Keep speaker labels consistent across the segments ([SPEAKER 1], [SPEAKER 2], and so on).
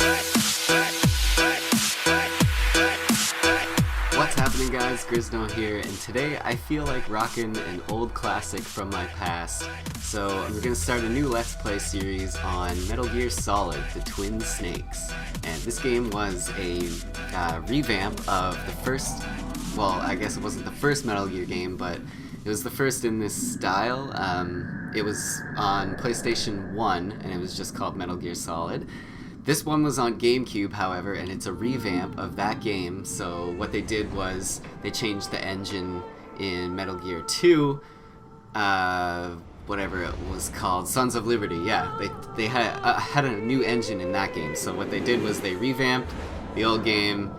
[SPEAKER 1] What's happening, guys? Grizno here, and today I feel like rocking an old classic from my past. So I'm going to start a new Let's Play series on Metal Gear Solid: The Twin Snakes. And this game was a revamp of the first, well, I guess it wasn't the first Metal Gear game, but it was the first in this style. It was on PlayStation 1, and it was just called Metal Gear Solid. This one was on GameCube, however, and it's a revamp of that game. So what they did was they changed the engine in Metal Gear 2, whatever it was called, Sons of Liberty. Yeah, they had a new engine in that game. So what they did was they revamped the old game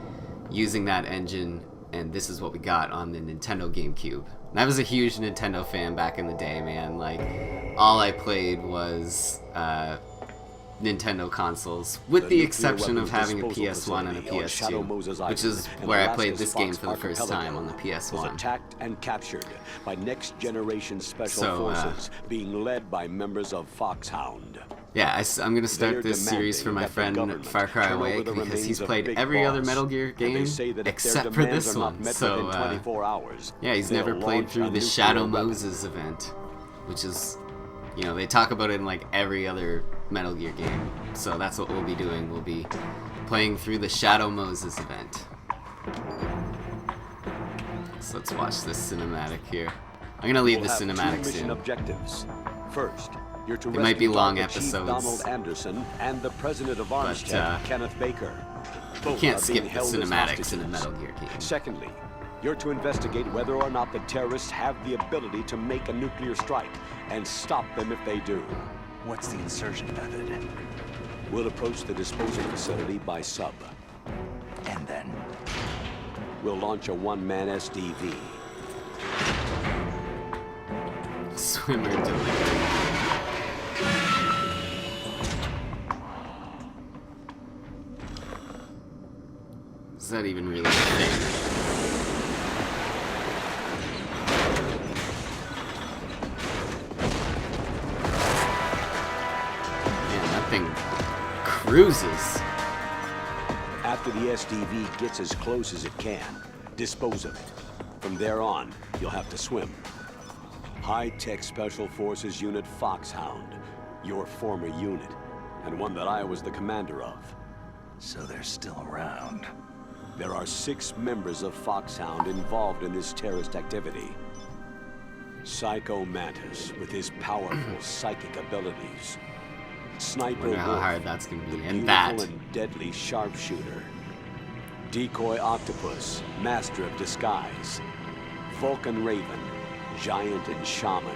[SPEAKER 1] using that engine, and this is what we got on the Nintendo GameCube. And I was a huge Nintendo fan back in the day, man. Like, all I played was Nintendo consoles, with the exception of having a PS1 and a PS2, which is where I played this game for the first time on the PS1.
[SPEAKER 2] Attacked and captured by next generation special forces being led by members of Foxhound.
[SPEAKER 1] Yeah, I'm gonna start this series for my friend Far Cry Away because he's played every other Metal Gear game except for this one. So yeah, he's never played through the Shadow Moses event, which is, you know, they talk about it in like every other Metal Gear game. So that's what we'll be doing. We'll be playing through the Shadow Moses event. So let's watch this cinematic here. I'm gonna leave the cinematics in.
[SPEAKER 2] Objectives. First, you're to
[SPEAKER 1] it might be long
[SPEAKER 2] Chief
[SPEAKER 1] episodes.
[SPEAKER 2] Donald Anderson and the president of Armstead, Kenneth Baker.
[SPEAKER 1] You can't skip the cinematics in a Metal Gear game.
[SPEAKER 2] Secondly, you're to investigate whether or not the terrorists have the ability to make a nuclear strike and stop them if they do.
[SPEAKER 3] What's the insertion method?
[SPEAKER 2] We'll approach the disposal facility by sub.
[SPEAKER 3] And then?
[SPEAKER 2] We'll launch a one-man SDV.
[SPEAKER 1] Swimmer delivery. Is that even really a thing? Cruises.
[SPEAKER 2] After the SDV gets as close as it can, dispose of it. From there on, you'll have to swim. High-tech Special Forces Unit Foxhound, your former unit, and one that I was the commander of.
[SPEAKER 3] So they're still around.
[SPEAKER 2] There are 6 members of Foxhound involved in this terrorist activity. Psycho Mantis, with his powerful psychic abilities. Sniper
[SPEAKER 1] Wonder how
[SPEAKER 2] Wolf,
[SPEAKER 1] hard that's gonna be,
[SPEAKER 2] the
[SPEAKER 1] and
[SPEAKER 2] beautiful
[SPEAKER 1] that.
[SPEAKER 2] and deadly sharpshooter. Decoy Octopus, master of disguise. Vulcan Raven, giant and shaman.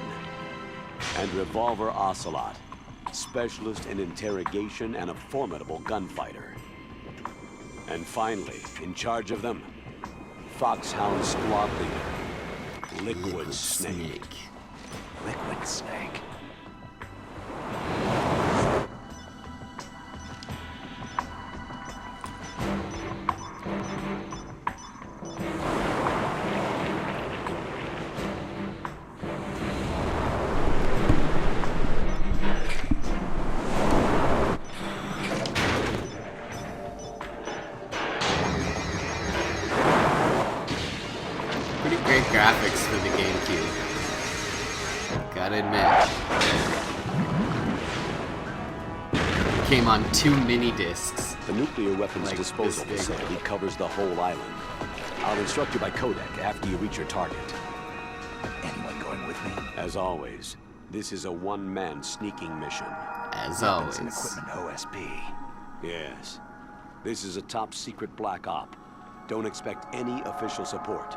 [SPEAKER 2] And Revolver Ocelot, specialist in interrogation and a formidable gunfighter. And finally, in charge of them, Foxhound squad leader, Liquid Snake.
[SPEAKER 3] Liquid Snake.
[SPEAKER 1] Pretty great graphics for the GameCube. Gotta admit. It came on 2 mini discs.
[SPEAKER 2] The nuclear weapons
[SPEAKER 1] Like
[SPEAKER 2] disposal
[SPEAKER 1] this big.
[SPEAKER 2] facility covers the whole island. I'll instruct you by codec after you reach your target.
[SPEAKER 3] Anyone going with me?
[SPEAKER 2] As always, this is a one-man sneaking mission.
[SPEAKER 1] As
[SPEAKER 3] Weapons and
[SPEAKER 1] always.
[SPEAKER 3] equipment OSP.
[SPEAKER 2] Yes. This is a top-secret black op. Don't expect any official support.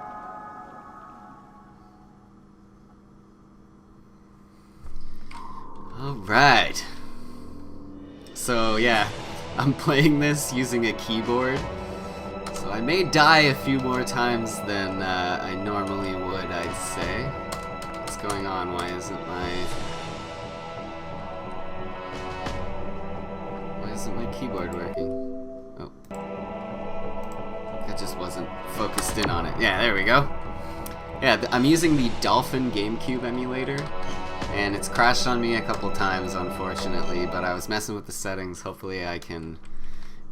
[SPEAKER 1] Alright. So yeah, I'm playing this using a keyboard. So I may die a few more times than I normally would, I'd say. What's going on? Why isn't my keyboard working? Oh. That just wasn't focused in on it. Yeah, there we go. Yeah, I'm using the Dolphin GameCube emulator, and it's crashed on me a couple times, unfortunately, but I was messing with the settings. Hopefully I can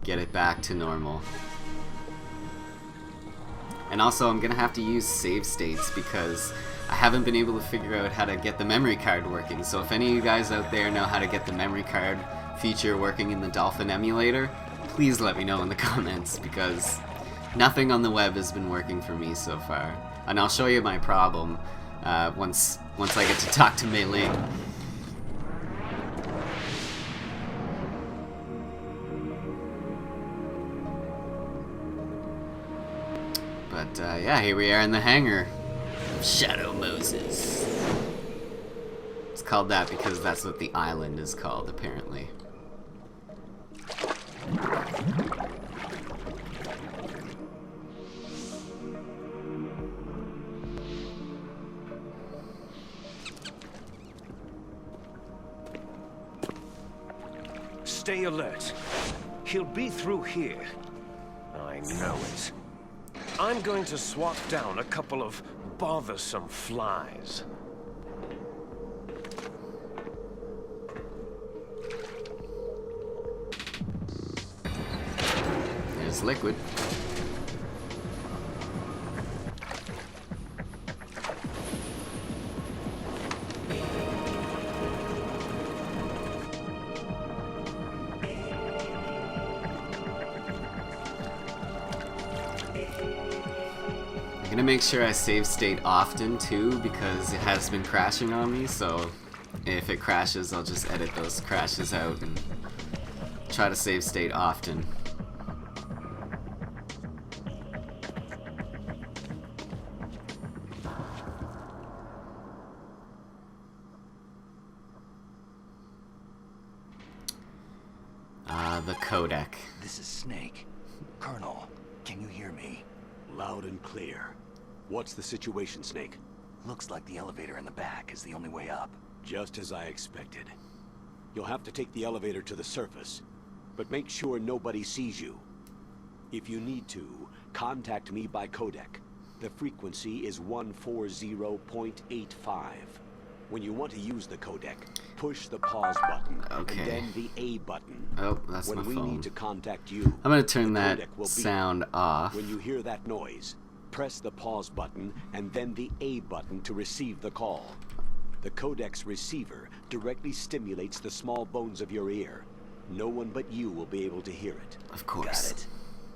[SPEAKER 1] get it back to normal. And also I'm gonna have to use save states because I haven't been able to figure out how to get the memory card working. So if any of you guys out there know how to get the memory card feature working in the Dolphin emulator, please let me know in the comments, because nothing on the web has been working for me so far. And I'll show you my problem once I get to talk to Mei Ling. But yeah, here we are in the hangar of Shadow Moses. It's called that because that's what the island is called, apparently.
[SPEAKER 4] Stay alert. He'll be through here. I know it. I'm going to swat down a couple of bothersome flies.
[SPEAKER 1] There's Liquid. I'm gonna make sure I save state often too, because it has been crashing on me, so if it crashes I'll just edit those crashes out and try to save state often. The codec.
[SPEAKER 3] This is Snake. Colonel, can you hear me?
[SPEAKER 2] Loud and clear. What's the situation, Snake?
[SPEAKER 3] Looks like the elevator in the back is the only way up.
[SPEAKER 2] Just as I expected. You'll have to take the elevator to the surface, but make sure nobody sees you. If you need to, contact me by codec. The frequency is 140.85. When you want to use the codec, push the pause button,
[SPEAKER 1] Okay.
[SPEAKER 2] and then the A button.
[SPEAKER 1] Oh, that's
[SPEAKER 2] when
[SPEAKER 1] my
[SPEAKER 2] we
[SPEAKER 1] phone.
[SPEAKER 2] need to contact you,
[SPEAKER 1] I'm gonna turn
[SPEAKER 2] the
[SPEAKER 1] that
[SPEAKER 2] codec will beep.
[SPEAKER 1] sound off.
[SPEAKER 2] When you hear that noise, press the pause button and then the A button to receive the call. The codec's receiver directly stimulates the small bones of your ear. No one but you will be able to hear it.
[SPEAKER 1] Of course.
[SPEAKER 3] Got it.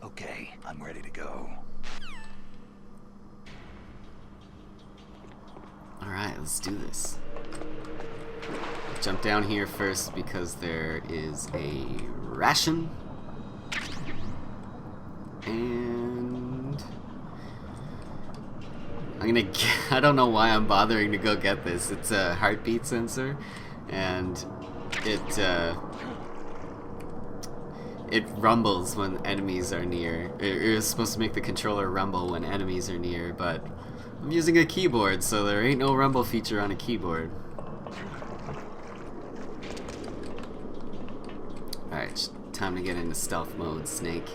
[SPEAKER 3] Okay, I'm ready to go.
[SPEAKER 1] Alright, let's do this. Jump down here first because there is a ration. And I don't know why I'm bothering to go get this. It's a heartbeat sensor, and it rumbles when enemies are near. It's supposed to make the controller rumble when enemies are near, but I'm using a keyboard, so there ain't no rumble feature on a keyboard. Alright, time to get into stealth mode, Snake.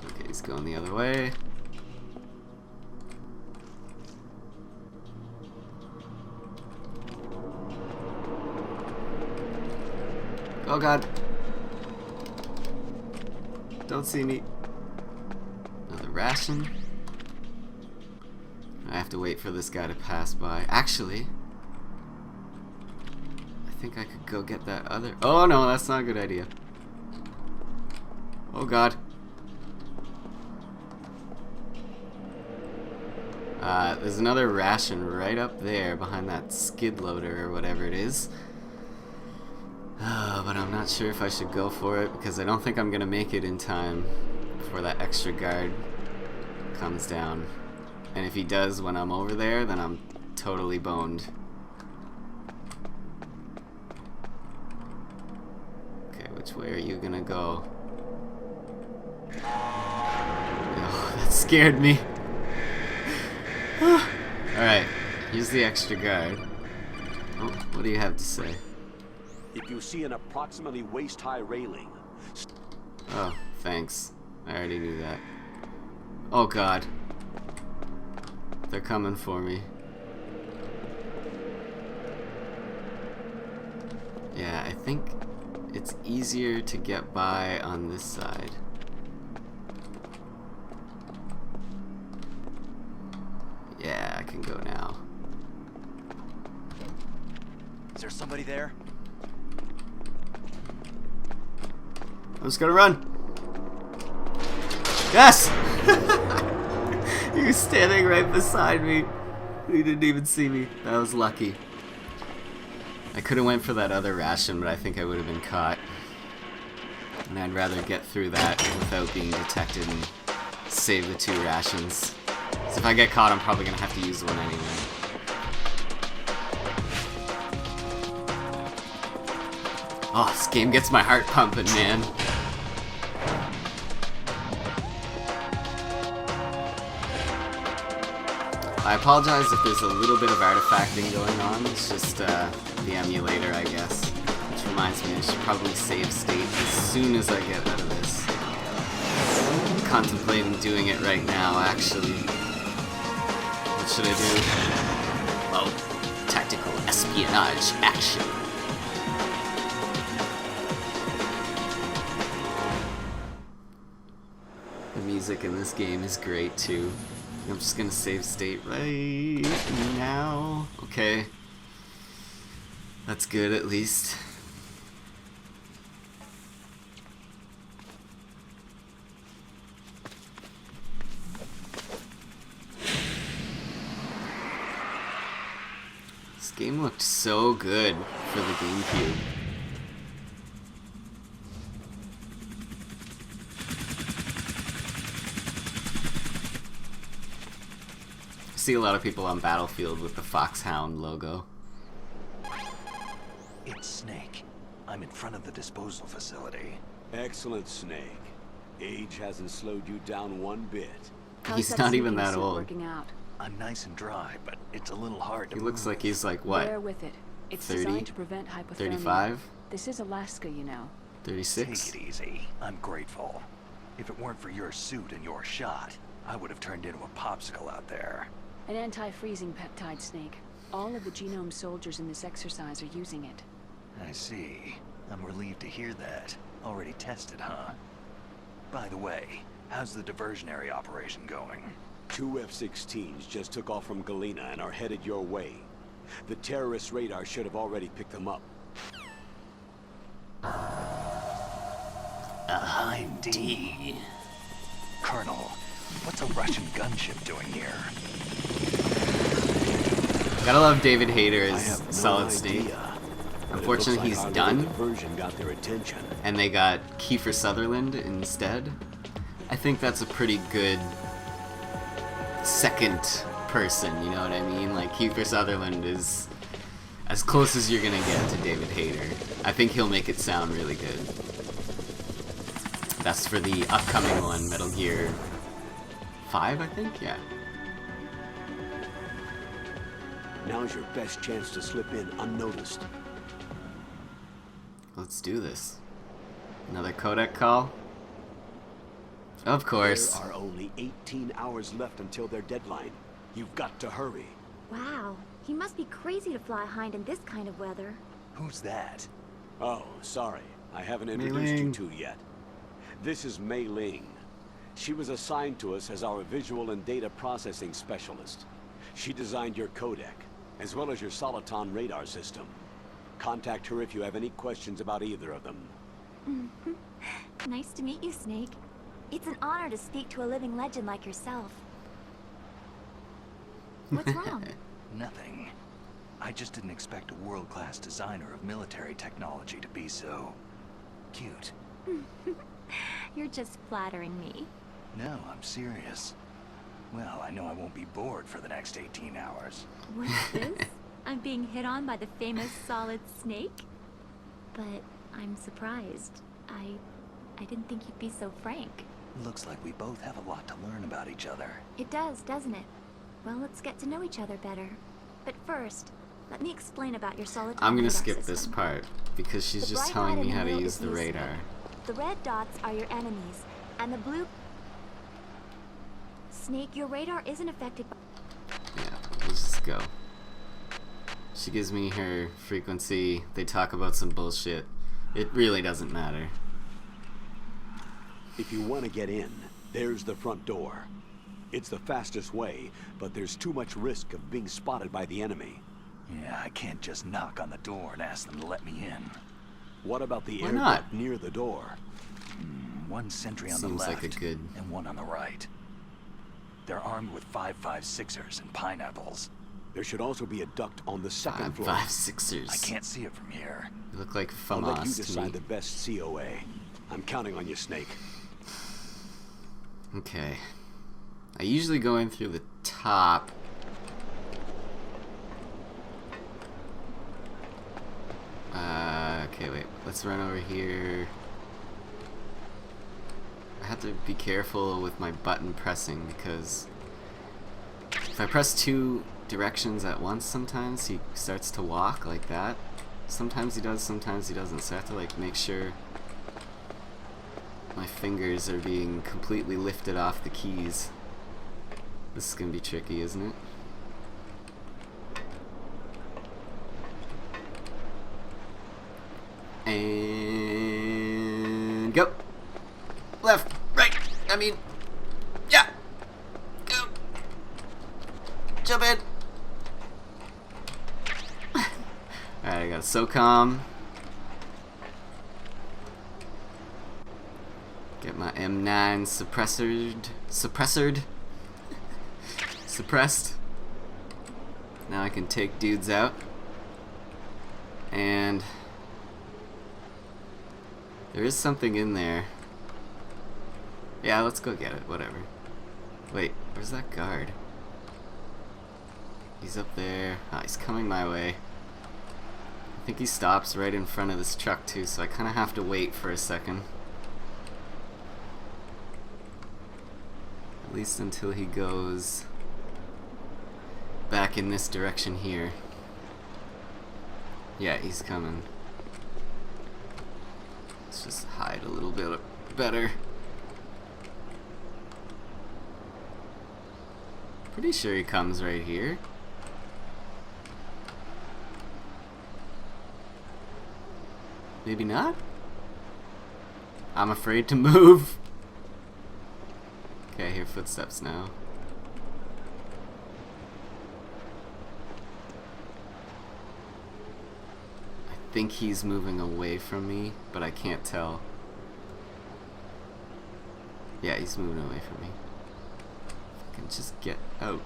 [SPEAKER 1] Okay, he's going the other way. Oh god. Don't see me. Another ration. I have to wait for this guy to pass by. Actually, I think I could go get that other... Oh no, that's not a good idea. Oh god. There's another ration right up there behind that skid loader or whatever it is. But I'm not sure if I should go for it because I don't think I'm gonna make it in time before that extra guard comes down. And if he does when I'm over there, then I'm totally boned. Okay, which way are you gonna go? Oh, that scared me. Alright, here's the extra guard. Oh, what do you have to say?
[SPEAKER 2] If you see an approximately waist-high railing...
[SPEAKER 1] Oh, thanks. I already knew that. Oh god. They're coming for me. Yeah, I think it's easier to get by on this side. Yeah, I can go now.
[SPEAKER 3] Is there somebody there?
[SPEAKER 1] I'm just gonna run. Yes! He was standing right beside me. He didn't even see me. That was lucky. I could have went for that other ration, but I think I would have been caught. And I'd rather get through that without being detected and save the 2 rations. So if I get caught, I'm probably gonna have to use one anyway. Oh, this game gets my heart pumping, man. I apologize if there's a little bit of artifacting going on. It's just the emulator, I guess. Which reminds me, I should probably save state as soon as I get out of this. I'm contemplating doing it right now, actually. What should I do? Oh, tactical espionage action. The music in this game is great too. I'm just gonna save state right now. Okay. That's good at least. This game looked so good for the GameCube. I see a lot of people on Battlefield with the Foxhound logo.
[SPEAKER 3] It's Snake. I'm in front of the disposal facility.
[SPEAKER 2] Excellent, Snake. Age hasn't slowed you down one bit.
[SPEAKER 1] He's not even that old.
[SPEAKER 5] Working out?
[SPEAKER 3] I'm nice and dry, but it's a little hard to
[SPEAKER 1] He
[SPEAKER 3] move.
[SPEAKER 1] looks like he's like what?
[SPEAKER 5] Bear with it. It's
[SPEAKER 1] 30?
[SPEAKER 5] designed to prevent hypothermia.
[SPEAKER 1] 35?
[SPEAKER 5] This is Alaska, you know.
[SPEAKER 1] 36?
[SPEAKER 3] Take it easy. I'm grateful. If it weren't for your suit and your shot, I would have turned into a popsicle out there.
[SPEAKER 5] An anti-freezing peptide, Snake. All of the genome soldiers in this exercise are using it.
[SPEAKER 3] I see. I'm relieved to hear that. Already tested, huh? By the way, how's the diversionary operation going?
[SPEAKER 2] 2 F-16s just took off from Galena and are headed your way. The terrorist radar should have already picked them up.
[SPEAKER 3] I'm D. Colonel, what's a Russian gunship doing here?
[SPEAKER 1] Gotta love David Hayter
[SPEAKER 2] I
[SPEAKER 1] as
[SPEAKER 2] have no
[SPEAKER 1] Solid Snake.
[SPEAKER 2] idea, but it
[SPEAKER 1] Unfortunately,
[SPEAKER 2] looks
[SPEAKER 1] he's
[SPEAKER 2] like our
[SPEAKER 1] done.
[SPEAKER 2] little diversion got their attention.
[SPEAKER 1] And they got Kiefer Sutherland instead. I think that's a pretty good second person, you know what I mean? Like, Kiefer Sutherland is as close as you're gonna get to David Hayter. I think he'll make it sound really good. That's for the upcoming one, Metal Gear 5, I think? Yeah.
[SPEAKER 2] Now's your best chance to slip in unnoticed.
[SPEAKER 1] Let's do this. Another codec call? Of course.
[SPEAKER 2] There are only 18 hours left until their deadline. You've got to hurry.
[SPEAKER 6] Wow, he must be crazy to fly hind in this kind of weather.
[SPEAKER 3] Who's that?
[SPEAKER 2] Oh, sorry. I haven't
[SPEAKER 1] Mei
[SPEAKER 2] introduced you
[SPEAKER 1] Ling.
[SPEAKER 2] to yet. This is Mei Ling. She was assigned to us as our visual and data processing specialist. She designed your codec, as well as your Soliton radar system. Contact her if you have any questions about either of them.
[SPEAKER 6] Nice to meet you, Snake. It's an honor to speak to a living legend like yourself. What's wrong?
[SPEAKER 3] Nothing. I just didn't expect a world-class designer of military technology to be so... cute.
[SPEAKER 6] You're just flattering me.
[SPEAKER 3] No, I'm serious. Well, I know I won't be bored for the next 18 hours.
[SPEAKER 6] What's this? I'm being hit on by the famous Solid Snake? But I'm surprised. I didn't think you'd be so frank.
[SPEAKER 3] Looks like we both have a lot to learn about each other.
[SPEAKER 6] It does, doesn't it? Well, let's get to know each other better. But first, let me explain about your Solid
[SPEAKER 1] I'm gonna
[SPEAKER 6] radar
[SPEAKER 1] skip
[SPEAKER 6] system.
[SPEAKER 1] this part because she's
[SPEAKER 6] The
[SPEAKER 1] just
[SPEAKER 6] bright
[SPEAKER 1] telling
[SPEAKER 6] light
[SPEAKER 1] me
[SPEAKER 6] in
[SPEAKER 1] how to
[SPEAKER 6] middle
[SPEAKER 1] use
[SPEAKER 6] is
[SPEAKER 1] the
[SPEAKER 6] useful.
[SPEAKER 1] radar.
[SPEAKER 6] The red dots are your enemies, and the blue... Snake, your radar isn't affected by...
[SPEAKER 1] Yeah, let's just go. She gives me her frequency. They talk about some bullshit. It really doesn't matter.
[SPEAKER 2] If you want to get in, there's the front door. It's the fastest way, but there's too much risk of being spotted by the enemy.
[SPEAKER 3] Yeah, I can't just knock on the door and ask them to let me in.
[SPEAKER 2] What about the
[SPEAKER 1] Why
[SPEAKER 2] air
[SPEAKER 1] not?
[SPEAKER 2] duct near the door?
[SPEAKER 3] One sentry on the
[SPEAKER 1] Seems
[SPEAKER 3] left
[SPEAKER 1] like a good...
[SPEAKER 3] and one on the right. They're armed with 5.56ers and pineapples.
[SPEAKER 2] There should also be a duct on the second floor.
[SPEAKER 1] 5.56ers.
[SPEAKER 3] I can't see it from here.
[SPEAKER 1] You look like
[SPEAKER 2] I'll let you
[SPEAKER 1] FAMAS to
[SPEAKER 2] decide
[SPEAKER 1] me.
[SPEAKER 2] the best COA. I'm counting on you, Snake.
[SPEAKER 1] Okay. I usually go in through the top. Okay, wait. Let's run over here. I have to be careful with my button pressing because if I press two directions at once, sometimes he starts to walk like that. Sometimes he does, sometimes he doesn't. So I have to like make sure my fingers are being completely lifted off the keys. This is gonna be tricky, isn't it? And go. Left, right. I mean, yeah. Go. Jump in. Alright, I got SOCOM. Get my M9 suppressed. Now I can take dudes out. And there is something in there. Yeah, let's go get it, whatever. Wait, where's that guard? He's up there. Ah, he's coming my way. I think he stops right in front of this truck too, so I kind of have to wait for a second. At least until he goes back in this direction here. Yeah, he's coming. Let's just hide a little bit better. Pretty sure he comes right here. Maybe not? I'm afraid to move. Okay, I hear footsteps now. I think he's moving away from me, but I can't tell. Yeah, he's moving away from me. If I can just get out.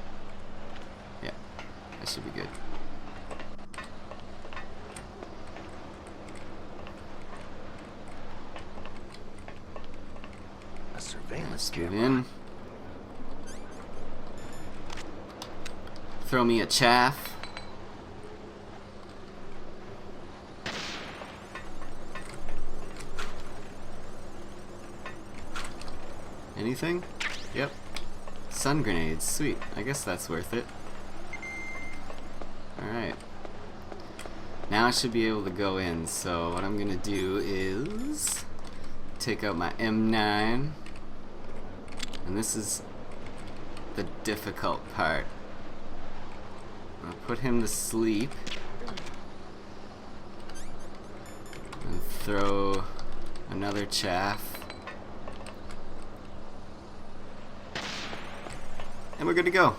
[SPEAKER 1] Yeah, that should be good.
[SPEAKER 3] A surveillance
[SPEAKER 1] Let's get
[SPEAKER 3] camera.
[SPEAKER 1] in. Throw me a chaff. Anything? Yep. Sun grenades. Sweet. I guess that's worth it. Alright. Now I should be able to go in. So what I'm gonna do is take out my M9. And this is the difficult part. I'll put him to sleep. And throw another chaff. And we're good to go.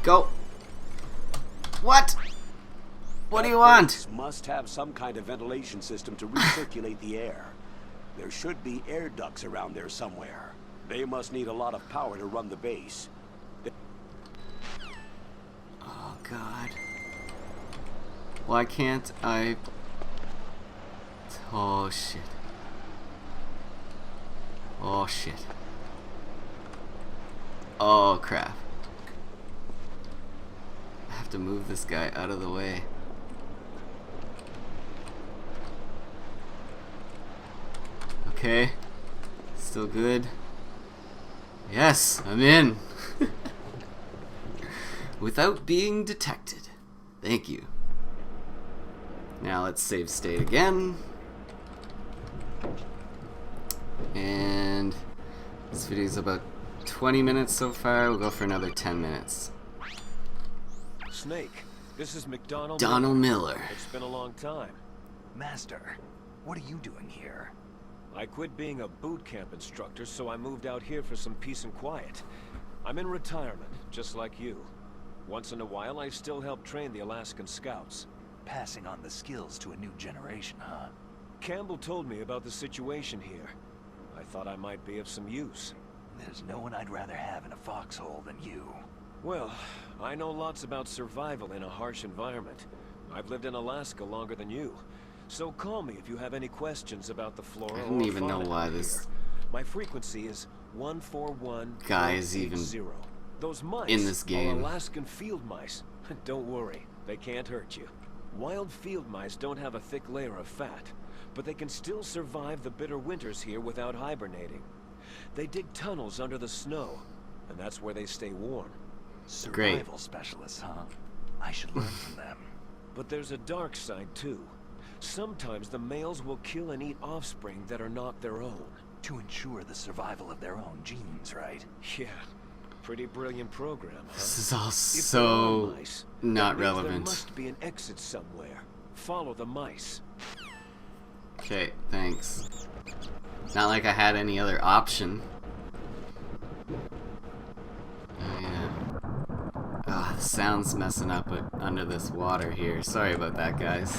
[SPEAKER 1] Go. What? What do you want?
[SPEAKER 2] Base must have some kind of ventilation system to recirculate the air. There should be air ducts around there somewhere. They must need a lot of power to run the base.
[SPEAKER 1] Oh God. Why can't I? Oh shit. Oh shit. Oh crap. I have to move this guy out of the way. Okay. Still good. Yes, I'm in. Without being detected. Thank you. Now let's save state again. And this video is about 20 minutes so far. We'll go for another 10 minutes.
[SPEAKER 4] Snake, this is McDonald.
[SPEAKER 1] Donna Miller.
[SPEAKER 4] It's been a long time.
[SPEAKER 3] Master, what are you doing here?
[SPEAKER 4] I quit being a boot camp instructor, so I moved out here for some peace and quiet. I'm in retirement, just like you. Once in a while, I still help train the Alaskan Scouts.
[SPEAKER 3] Passing on the skills to a new generation, huh?
[SPEAKER 4] Campbell told me about the situation here. I thought I might be of some use.
[SPEAKER 3] There's no one I'd rather have in a foxhole than you.
[SPEAKER 4] Well, I know lots about survival in a harsh environment. I've lived in Alaska longer than you. So call me if you have any questions about the flora.
[SPEAKER 1] I don't even know why this
[SPEAKER 4] My frequency is 141
[SPEAKER 1] guy is even
[SPEAKER 4] Those mice
[SPEAKER 1] in this game.
[SPEAKER 4] are Alaskan field mice. Don't worry, they can't hurt you. Wild field mice don't have a thick layer of fat, but they can still survive the bitter winters here without hibernating. They dig tunnels under the snow, and that's where they stay warm.
[SPEAKER 3] Survival specialists, huh? I should learn from them.
[SPEAKER 4] But there's a dark side too. Sometimes the males will kill and eat offspring that are not their own.
[SPEAKER 3] To ensure the survival of their own genes, right?
[SPEAKER 4] Yeah, pretty brilliant program, huh?
[SPEAKER 1] This is all
[SPEAKER 4] If there are
[SPEAKER 1] so
[SPEAKER 4] mice,
[SPEAKER 1] not
[SPEAKER 4] that means
[SPEAKER 1] relevant.
[SPEAKER 4] There must be an exit somewhere. Follow the mice.
[SPEAKER 1] Okay, thanks. Not like I had any other option. Oh, yeah. Ah, the sound's messing up under this water here. Sorry about that, guys.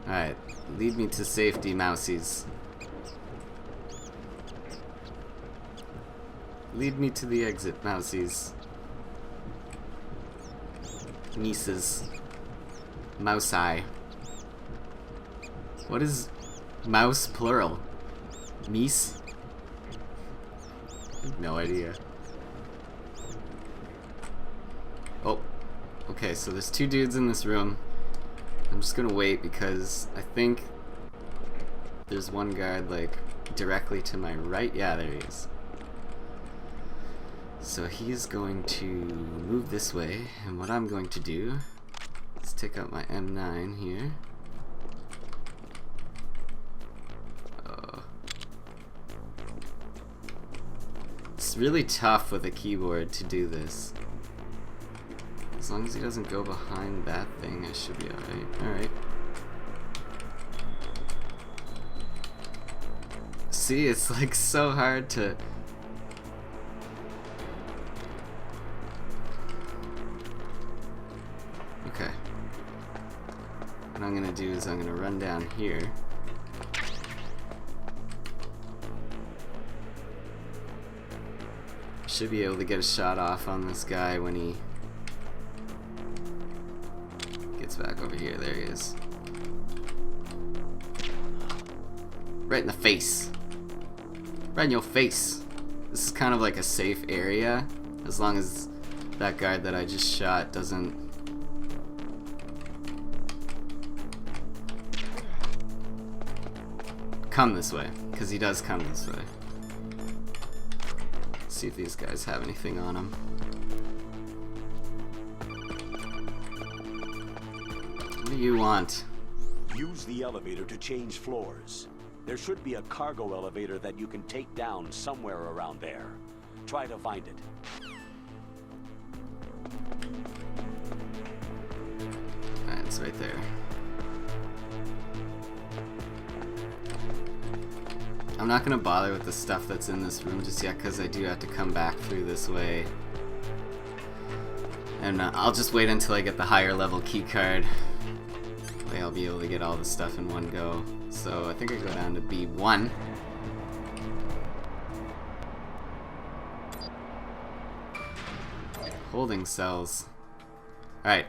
[SPEAKER 1] Alright, lead me to safety, mousies. Lead me to the exit, mousies. Nieces. Mousei. What is mouse plural? Meese? No idea. Oh. Okay, so there's two dudes in this room. I'm just gonna wait because I think there's one guard like directly to my right. Yeah, there he is. So he's going to move this way, and what I'm going to do is take out my M9 here. It's really tough with a keyboard to do this. As long as he doesn't go behind that thing, I should be alright. Alright. See, it's like so hard to... Okay. What I'm gonna do is I'm gonna run down here. Should be able to get a shot off on this guy when he gets back over here. There he is. Right in the face. Right in your face. This is kind of like a safe area, as long as that guard that I just shot doesn't... come this way, because he does come this way. See if these guys have anything on them. What do you want?
[SPEAKER 2] Use the elevator to change floors. There should be a cargo elevator that you can take down somewhere around there. Try to find it.
[SPEAKER 1] It's right there. I'm not gonna bother with the stuff that's in this room just yet because I do have to come back through this way. And I'll just wait until I get the higher level key card. That way I'll be able to get all the stuff in one go. So I think I go down to B1. Holding cells. Alright,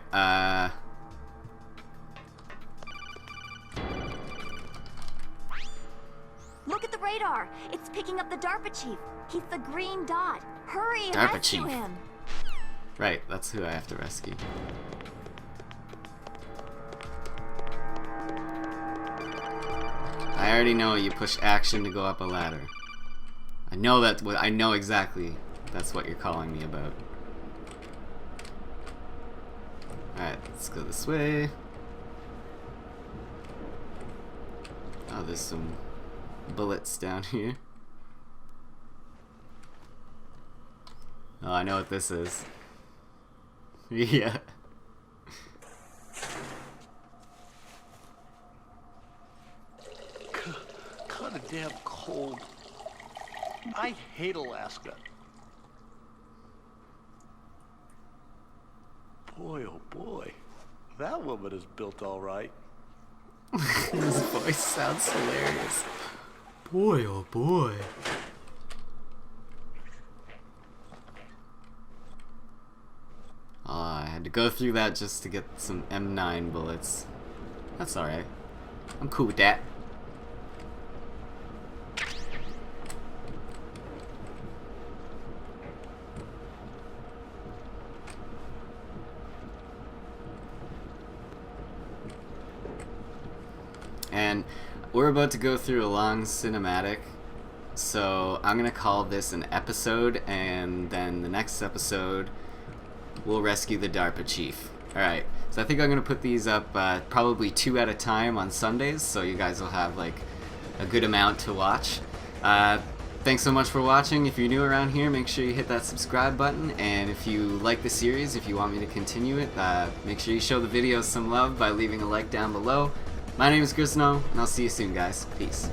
[SPEAKER 7] Look at the radar! It's picking up the DARPA chief. He's the green dot. Hurry,
[SPEAKER 1] DARPA
[SPEAKER 7] rescue
[SPEAKER 1] chief.
[SPEAKER 7] him.
[SPEAKER 1] Right, that's who I have to rescue. I already know you push action to go up a ladder. I know that. I know exactly that's what you're calling me about. Alright, let's go this way. Oh, there's some bullets down here. Oh, I know what this is. Yeah.
[SPEAKER 8] Kinda damn cold. I hate Alaska. Boy, oh boy. That woman is built all right.
[SPEAKER 1] His voice sounds hilarious. Boy, oh boy. I had to go through that just to get some M9 bullets. That's alright. I'm cool with that. And we're about to go through a long cinematic, so I'm gonna call this an episode, and then the next episode we'll rescue the DARPA chief. Alright, so I think I'm gonna put these up probably 2 at a time on Sundays, so you guys will have like a good amount to watch. Thanks so much for watching. If you're new around here, make sure you hit that subscribe button, and if you like the series, if you want me to continue it, make sure you show the videos some love by leaving a like down below. My name is Grizno, and I'll see you soon, guys. Peace.